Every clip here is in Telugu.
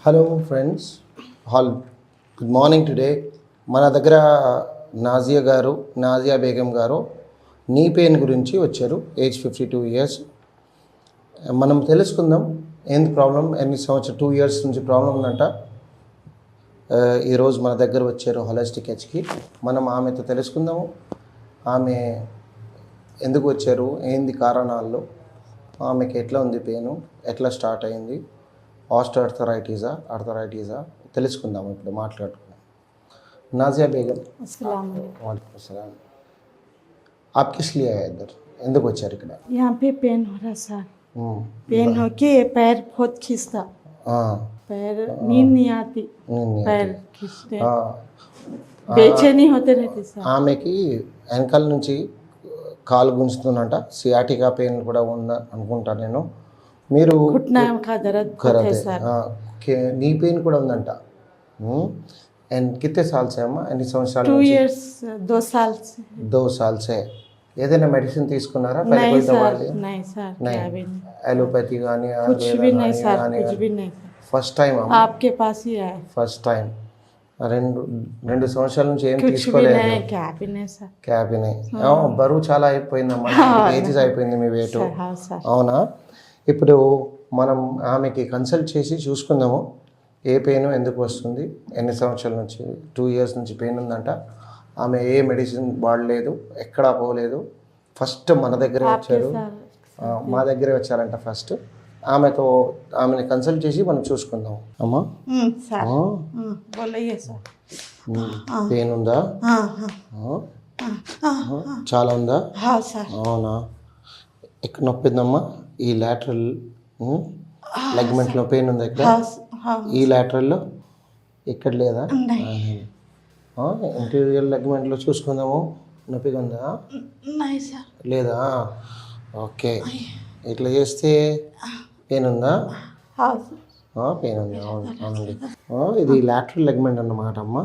Hello friends, good morning. Today మన దగ్గర నాజియా బేగం గారు నీ పెయిన్ గురించి వచ్చారు. Age 52 years. మనం తెలుసుకుందాం ఏంది ప్రాబ్లం, ఎన్ని సంవత్సరం 2 years నుంచి ప్రాబ్లం ఉందంట. ఈరోజు మన దగ్గర వచ్చారు హోలిస్టిక్ హెచ్కి. మనం ఆమెతో తెలుసుకుందాము, ఆమె ఎందుకు వచ్చారు, ఏంది కారణాలు, ఆమెకి ఎట్లా ఉంది పెయిన్, ఎట్లా స్టార్ట్ అయింది, ఆర్థరైటిసా తెలుసుకుందాం. ఇప్పుడు మాట్లాడుకుందాం. नाजिया बेगम, वालेकुम अस्सलाम. आप किस लिए आए इधर, ఎందుకు వచ్చారు ఇక్కడ? यहाँ पे पेन हो रहा सर. पेन हो के पैर बहुत खींचता, पैर नींद नहीं आती, पैर खींचते, बेचैनी होते रहते सर. ఆమెకి వెనకాల నుంచి కాలు గుంజుతుందంట, సియాటికా పెయిన్ కూడా ఉందా అనుకుంటా నేను. మీరు నీ పెయిన్ కూడా ఉందంట. అండ్ కిత్తే సాల్ సే అమ్మా, ఎన్ని సంవత్సరాలు? 2 years, 2 साल से. 2 साल से. ఏదైనా మెడిసిన్ తీసుకున్నారా? ఎలోపతి కానీ ఫస్ట్ టైం ఫస్ట్ టైం 2 సంవత్సరాల నుంచి ఏం తీసుకోలేదు. క్యాబినే బరువు చాలా అయిపోయిందమ్మా, ఏజెస్ అయిపోయింది మీ వెయిట్. అవునా? ఇప్పుడు మనం ఆమెకి కన్సల్ట్ చేసి చూసుకుందాము ఏ పెయిన్ ఎందుకు వస్తుంది, ఎన్ని సంవత్సరాల నుంచి. 2 years నుంచి పెయిన్ ఉందంట. ఆమె ఏ మెడిసిన్ వాడలేదు, ఎక్కడా పోలేదు. ఫస్ట్ మన దగ్గరే వచ్చారు, మా దగ్గరే వచ్చారంట ఫస్ట్. ఆమెని కన్సల్ట్ చేసి మనం చూసుకుందాం. అమ్మా పెయిన్ ఉందా? చాలా ఉందా? అవునా? ఎక్కడ నొప్పిందమ్మా? ఈ లాటరల్ లెగ్మెంట్లో పెయిన్ ఉందా ఇక్కడ? ఈ లాటరల్లో ఇక్కడ లేదా? ఇంటీరియర్ లెగ్మెంట్లో చూసుకుందాము. నొప్పిగా ఉందా లేదా? ఓకే, ఇట్లా చేస్తే పెయిన్ ఉందా? పెయిన్ ఉంది. అవునండి, ఇది లాటరల్ లెగ్మెంట్ అన్నమాట అమ్మ.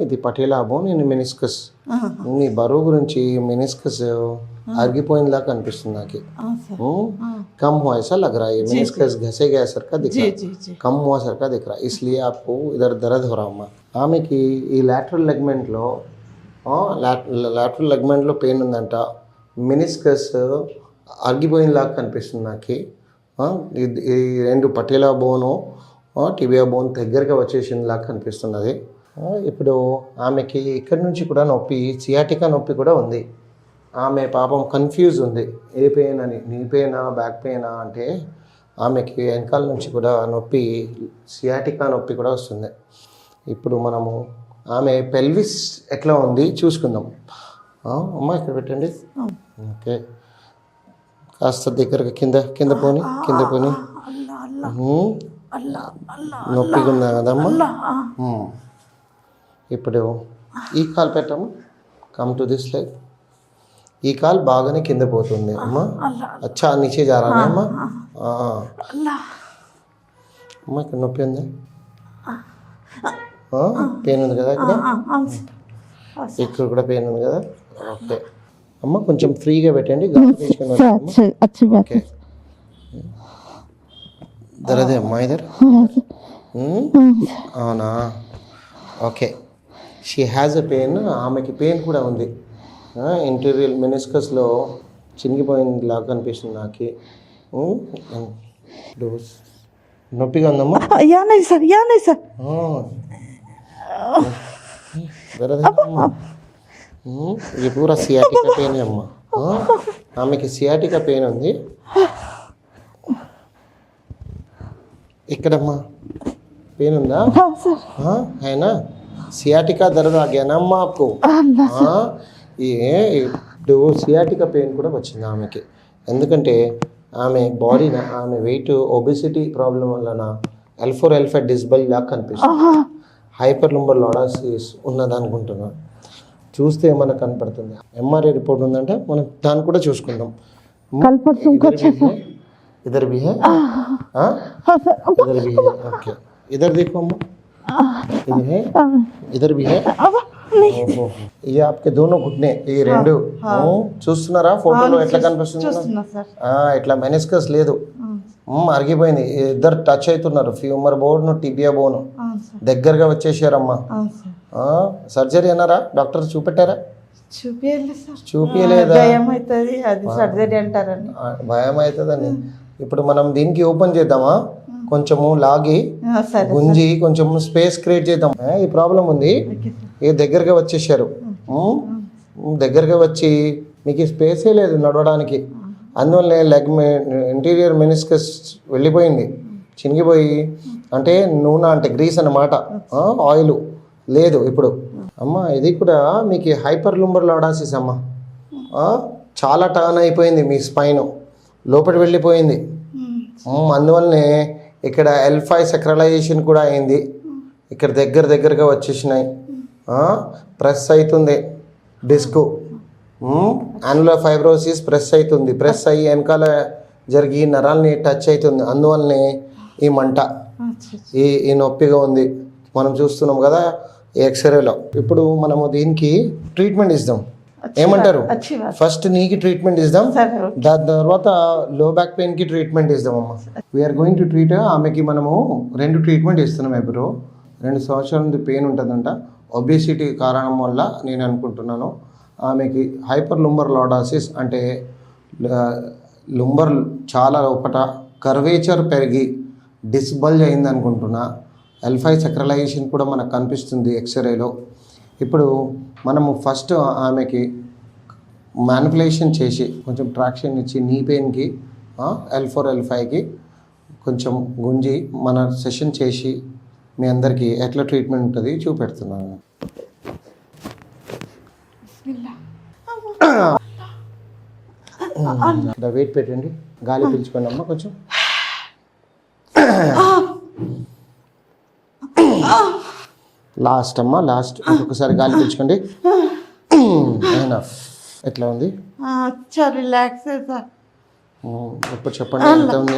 ఇది పటేలా బోన్, ఇది మెనిస్కస్. మీ బరువు గురించి మెనిస్కస్ అరిగిపోయిందిలా కనిపిస్తుంది నాకు. कम हुआ ऐसा लग रहा है, मेनिस्कस घसे गया सर का दिख रहा है, कम हुआ सर का दिख रहा है, इसलिए आपको इधर दर्द हो रहा है. ఆమెకి ఈ లాటరల్ లెగ్మెంట్లో పెయిన్ ఉందంట. మెనిస్కస్ అరిగిపోయినలా కనిపిస్తుంది నాకు. ఈ 2 పటేలా బోను టిబియా బోన్ దగ్గరగా వచ్చేసిందిలా కనిపిస్తున్నది. ఇప్పుడు ఆమెకి ఇక్కడి నుంచి కూడా నొప్పి, సియాటికా నొప్పి కూడా ఉంది. ఆమె పాపం కన్ఫ్యూజ్ ఉంది, ఏ పెయిన్ అని, నీ పెయినా బ్యాక్ పెయినా అంటే. ఆమెకి వెనకాల నుంచి కూడా నొప్పి, సియాటికా నొప్పి కూడా వస్తుంది. ఇప్పుడు మనము ఆమె పెల్విస్ ఎట్లా ఉంది చూసుకుందాం. అమ్మా ఇక్కడ పెట్టండి. ఓకే, కాస్త దగ్గరగా కింద పోని. నొప్పిగా ఉందా కదమ్మా? ఇప్పుడు ఈ కాలు పెట్టమ్మా, కమ్ టు దిస్ లైక్. ఈ కాలు బాగానే కింద పోతుంది అమ్మా. అచ్చా నీచే జారానే అమ్మా. అమ్మా ఇక్కడ నొప్పి ఉంది, పెయిన్ ఉంది కదా ఇక్కడ కూడా పెయిన్ ఉంది కదా. ఓకే అమ్మ, కొంచెం ఫ్రీగా పెట్టండి. ఓకే, దరదే అమ్మా ఇద్దరు. అవునా? Okay, she has a pain. ఆమెకి పెయిన్ కూడా ఉంది. ఇంటీరియర్ మెనిస్కస్లో చినిగిపోయిందిలాగా కనిపిస్తుంది నాకు. నొప్పిగా ఉందమ్మా? ఇది పూరా సియాటికా పెయిన్ అమ్మా. ఆమెకి సియాటికా పెయిన్ ఉంది. ఇక్కడమ్మా పెయిన్ ఉందా? అయినా సియాటికా దర్द आ गया ना अम्मा आपको? ఇప్పుడు సియాటికా పెయిన్ కూడా వచ్చింది ఆమెకి. ఎందుకంటే ఆమె ఆమె వెయిట్ ఒబెసిటీ ప్రాబ్లం వలన L4 L5 డిస్బల్ లాగా కనిపిస్తుంది. హైపర్ లుంబర్ లాడాసిస్ ఉన్నది అనుకుంటున్నా. చూస్తే ఏమైనా కనపడుతుంది. ఎంఆర్ఐ రిపోర్ట్ ఉందంటే మనం దాన్ని కూడా చూసుకుందాం. इधर भी है, इधर भी है. ओके, इधर देखो अम्मा, इधर भी है. ये आपके दोनों घुटने, ఈ 2 చూస్తున్నారా ఫోటోలో ఎట్లా కనిపిస్తుంది? ఇట్లా మెనిస్కస్ లేదు, అరిగిపోయింది. ఇద్దరు టచ్ అవుతున్నారు, ఫ్యూమర్ బోన్ టిబియా బోన్ అవును సార్. దగ్గరగా వచ్చేసారమ్మా. అవును సార్. సర్జరీ అన్నారా? డాక్టర్ చూపెట్టారా? చూపించలేదు సార్. చూపించలేదా? భయం అవుతుంది, అది సర్జరీ అంటారని. భయం అవుతుందండి. ఇప్పుడు మనం దీనికి ఓపెన్ చేద్దామా? కొంచెము లాగి సరే గుంజి కొంచెం స్పేస్ క్రియేట్ చేద్దాం. ఈ ప్రాబ్లం ఉంది, ఏ దగ్గరగా వచ్చేసారు. దగ్గరగా వచ్చి మీకు స్పేసే లేదు నడవడానికి. అందువల్ల లెగ్ ఇంటీరియర్ మెనిస్కస్ వెళ్ళిపోయింది, చినిగిపోయి, అంటే నూనె అంటే గ్రీస్ అన్నమాట, ఆయిల్ లేదు ఇప్పుడు. అమ్మ ఇది కూడా మీకు హైపర్ లుంబర్ లాడాసిస్ అమ్మ. చాలా టర్న్ అయిపోయింది, మీ స్పైన్ లోపలికి వెళ్ళిపోయింది. అందువల్లనే ఇక్కడ L5 సెక్రలైజేషన్ కూడా అయింది. ఇక్కడ దగ్గరగా వచ్చేసినాయి. ప్రెస్ అవుతుంది డిస్క్, యాన్యులర్ ఫైబ్రోసిస్ ప్రెస్ అవుతుంది. ప్రెస్ అయ్యి వెనకాల జరిగి నరాల్ని టచ్ అవుతుంది. అందువల్లనే ఈ మంట, ఈ నొప్పిగా ఉంది. మనం చూస్తున్నాం కదా ఎక్స్రేలో. ఇప్పుడు మనము దీనికి ట్రీట్మెంట్ ఇద్దాం. ఏమంటారు? ఫస్ట్ నీకి ట్రీట్మెంట్ ఇద్దాం, దాని తర్వాత లో బ్యాక్ పెయిన్కి ట్రీట్మెంట్ ఇద్దాం అమ్మ. We are going to treat. ఆమెకి మనము 2 ట్రీట్మెంట్ ఇస్తున్నాం. ఇప్పుడు 2 సంవత్సరాల నుండి పెయిన్ ఉంటుందంట. ఒబేసిటీ కారణం వల్ల నేను అనుకుంటున్నాను ఆమెకి హైపర్ లుంబర్ లాడాసిస్, అంటే లుంబర్ చాలా లోపట కర్వేచర్ పెరిగి డిస్బల్జ్ అయింది అనుకుంటున్నా. L5 సెక్రలైజేషన్ కూడా మనకు కనిపిస్తుంది ఎక్స్రేలో. ఇప్పుడు మనము ఫస్ట్ ఆమెకి మ్యానిపులేషన్ చేసి కొంచెం ట్రాక్షన్ ఇచ్చి నీ పెయిన్కి L4 L5కి కొంచెం గుంజి మన సెషన్ చేసి మీ అందరికీ ఎట్లా ట్రీట్మెంట్ ఉంటుంది చూపెడుతున్నాను. వెయిట్ పెట్టండి, గాలి పీల్చుకోండి అమ్మ కొంచెం. లాస్ట్ అమ్మ, లాస్ట్ ఇంకొకసారి గాలి పీల్చుకోండి. ఎట్లా ఉంది? రిలాక్స్. ఇప్పుడు చెప్పండి ఎంత ఉంది?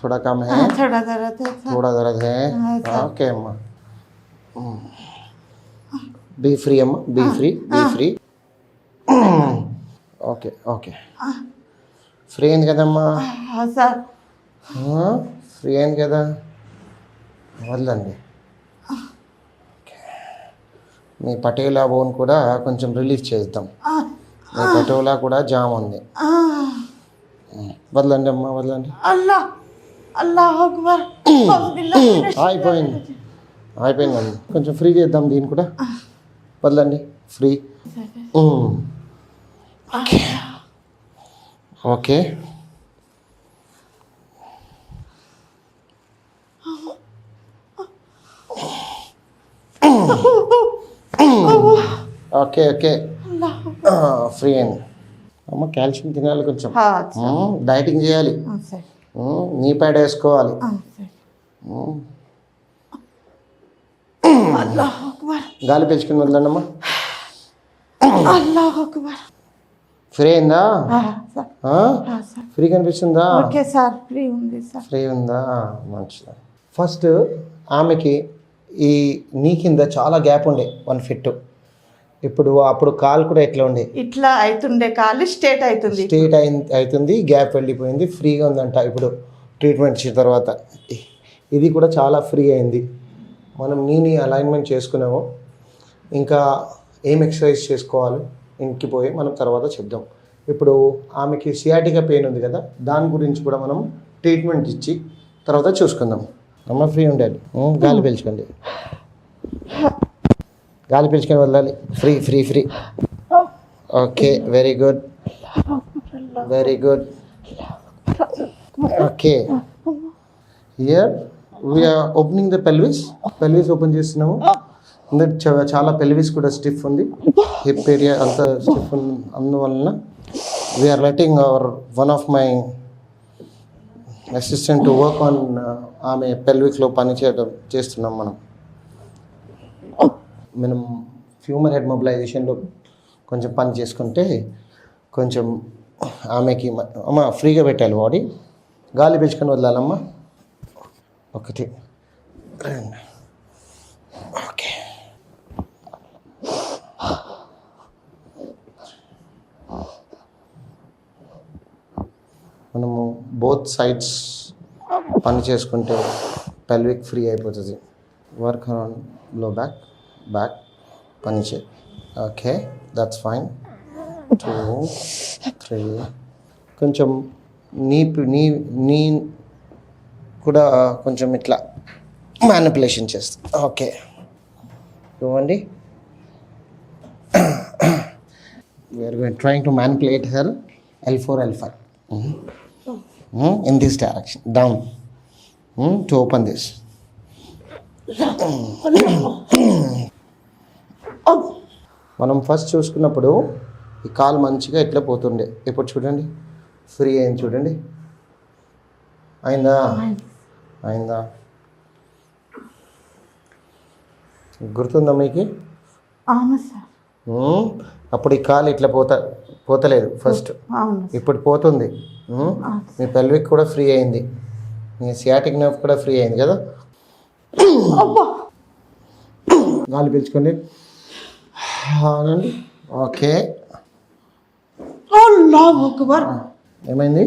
थोड़ा कम है, थोड़ा दर्द है. ఓకే అమ్మా, బీ ఫ్రీ అమ్మ, బీ ఫ్రీ. ఓకే ఫ్రీ అయింది కదమ్మా, ఫ్రీ అయింది కదా, వదలండి. మీ పటేలా బోన్ కూడా కొంచెం రిలీఫ్ చేద్దాం. మీ పటోలా కూడా జామ్ ఉంది. వదలండి అమ్మా, వదలండి. అయిపోయిందండి. కొంచెం ఫ్రీ చేద్దాం దీన్ని కూడా. వదలండి, ఫ్రీ. ఓకే ఓకే ఫ్రీ అయింది అమ్మ. కాల్షియం తినాలి, కొంచెం డైటింగ్ చేయాలి, నీ ప్యాడ్ వేసుకోవాలి. గాలి పీల్చుకుని వదలండి అమ్మా. ఫ్రీ అయిందా? ఫ్రీ కనిపిస్తుందా? ఫ్రీ ఉందా? మంచిది. ఫస్ట్ ఆమెకి ఈ నీ కింద చాలా గ్యాప్ ఉండే 1 ఫీట్. ఇప్పుడు అప్పుడు కాలు కూడా ఎట్లా ఉండే, ఇట్లా అవుతుండే, కాలు స్ట్రేట్ అవుతుంది, గ్యాప్ వెళ్ళిపోయింది, ఫ్రీగా ఉందంట. ఇప్పుడు ట్రీట్మెంట్ ఇచ్చిన తర్వాత ఇది కూడా చాలా ఫ్రీ అయింది. మనం నీని అలైన్మెంట్ చేసుకున్నాము. ఇంకా ఏం ఎక్సర్సైజ్ చేసుకోవాలి ఇంటికి పోయి మనం తర్వాత చెప్దాం. ఇప్పుడు ఆమెకి సియాటికా పెయిన్ ఉంది కదా, దాని గురించి కూడా మనం ట్రీట్మెంట్ ఇచ్చి తర్వాత చూసుకుందాం. అమ్మ ఫ్రీ ఉండాలి. గాలి పీల్చుకోండి, గాలి పీల్చుకొని వెళ్ళాలి. Free. Okay, very good. Okay, here we are opening the pelvis open చేస్తున్నాము. చాలా పెల్విస్ కూడా స్టిఫ్ ఉంది, హిప్ ఏరియా అంతా స్టిఫ్ ఉంది. అందువలన we are letting one of my assistant to work on ఆమె పెల్విక్లో చేస్తున్నాం మనం ఫ్యూమర్ హెడ్ మొబిలైజేషన్లో కొంచెం పని చేసుకుంటే కొంచెం ఆమెకి అమ్మ ఫ్రీగా పెట్టాలి బాడీ. గాలి పీల్చుకొని వదలాలమ్మా. 1 2 ఓకే. మనము బోత్ సైడ్స్ పని చేసుకుంటే పెల్విక్ ఫ్రీ అయిపోతుంది. వర్క్ అరౌండ్ లో బ్యాక్ బ్యాక్ పని చే. Okay, that's fine. 2 3 కొంచెం నీ కూడా కొంచెం ఇట్లా మ్యానిపులేషన్ చేస్తా. ఓకే, చూడండి. We are trying to manipulate her L4 L5 in this direction down to open this. మనం ఫస్ట్ చూసుకున్నప్పుడు ఈ కాలు మంచిగా ఇట్లా పోతుండే. ఇప్పుడు చూడండి ఫ్రీ అయింది. చూడండి, అయిందా గుర్తుందా మీకు? అవును సార్. అప్పుడు ఈ కాలు ఇట్లా పోతలేదు ఫస్ట్, అవును. ఇప్పుడు పోతుంది. మీ పెల్విక్ కూడా ఫ్రీ అయింది, మీ సియాటిక్ నర్వ్ కూడా ఫ్రీ అయింది కదా. గాలి పీల్చుకోండి. అవునండి. ఓకే, ఏమైంది?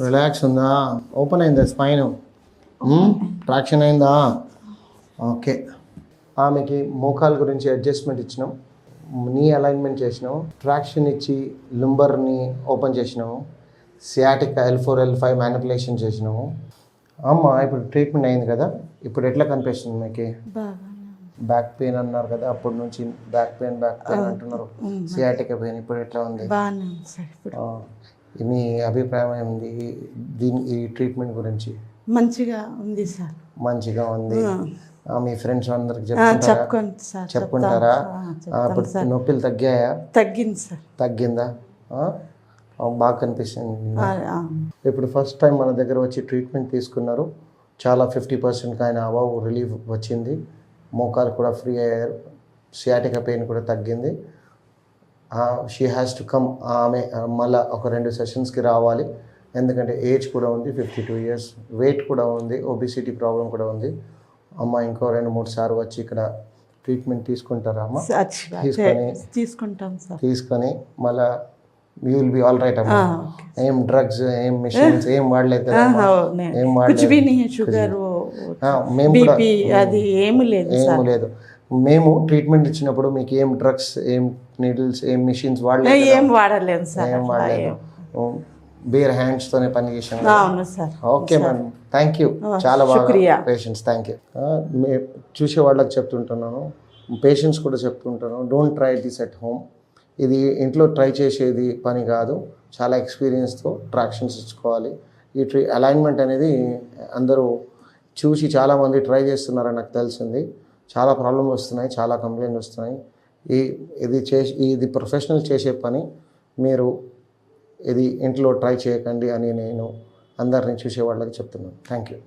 రిలాక్స్ ఉందా? ఓపెన్ అయిందా స్పైన్? ట్రాక్షన్ అయిందా? ఓకే. ఆమెకి మోకాలు గురించి అడ్జస్ట్మెంట్ ఇచ్చినాం, నీ అలైన్మెంట్ చేసినాము, ట్రాక్షన్ ఇచ్చి లుంబర్ని ఓపెన్ చేసినాము, సియాటిక్ L4 L5 మ్యానిపులేషన్ చేసినాము. అమ్మ ఇప్పుడు ట్రీట్మెంట్ అయింది కదా. ఇప్పుడు ఎట్లా కనిపిస్తుంది మీకు? బ్యాక్ పెయిన్ అన్నారు కదా, అప్పటి నుంచి బ్యాక్ పెయిన్ అంటున్నారు. సియాటిక్ పెయిన్ ఇప్పుడు ఎట్లా ఉంది? మీ అభిప్రాయం ఏముంది ఈ ట్రీట్మెంట్ గురించి? మంచిగా ఉంది సార్. మంచిగా ఉంది. మీ ఫ్రెండ్స్ అందరికి చెప్పుకుంటారా? ఇప్పుడు నొప్పులు తగ్గాయా? తగ్గింది సార్. తగ్గిందా? బాగా కనిపిస్తుంది. ఇప్పుడు ఫస్ట్ టైం మన దగ్గర వచ్చి ట్రీట్మెంట్ తీసుకున్నారు. చాలా 50% ఆయన అబవ్ రిలీఫ్ వచ్చింది. మోకాలు కూడా ఫ్రీ అయ్యారు. సియాటికా పెయిన్ కూడా తగ్గింది. She has to come. ఆమె మళ్ళీ ఒక 2 సెషన్స్కి రావాలి, ఎందుకంటే ఏజ్ కూడా ఉంది, 52 years, వెయిట్ కూడా ఉంది, ఒబిసిటీ ప్రాబ్లం కూడా ఉంది. అమ్మ ఇంకో 2-3 సార్లు వచ్చి ఇక్కడ ట్రీట్మెంట్ తీసుకుంటారా అమ్మ? తీసుకొని మళ్ళీ you will be all right అమ్మ. ఏం డ్రగ్స్, ఏం మెషిన్స్ ఏం వాడలేదు కదా? ఏం వాడలేదు. మేము కూడా ఏమీ లేదు. మేము ట్రీట్మెంట్ ఇచ్చినప్పుడు మీకు ఏం డ్రగ్స్, ఏం నీడిల్స్, ఏం మెషిన్స్ వాడలేదు. ఏం వాడలేదు. బేర్ హ్యాండ్స్తోనే పని చేసాం. Okay madam, thank you. చాలా బాగా పేషెంట్స్. Thank you. చూసే వాళ్ళకి చెప్తుంటున్నాను, పేషెంట్స్ కూడా చెప్తుంటాను, don't try this at home. ఇది ఇంట్లో ట్రై చేసేది పని కాదు. చాలా ఎక్స్పీరియన్స్తో ట్రాక్షన్స్ ఇచ్చుకోవాలి. ఈ అలైన్మెంట్ అనేది అందరూ చూసి చాలామంది ట్రై చేస్తున్నారని నాకు తెలిసింది. చాలా ప్రాబ్లమ్స్ వస్తున్నాయి, చాలా కంప్లైంట్ వస్తున్నాయి. ఇది ప్రొఫెషనల్ చేసే పని. మీరు ఇది ఇంట్లో ట్రై చేయకండి అని నేను అందరినీ చూసే వాళ్ళకి చెప్తున్నాను. Thank you.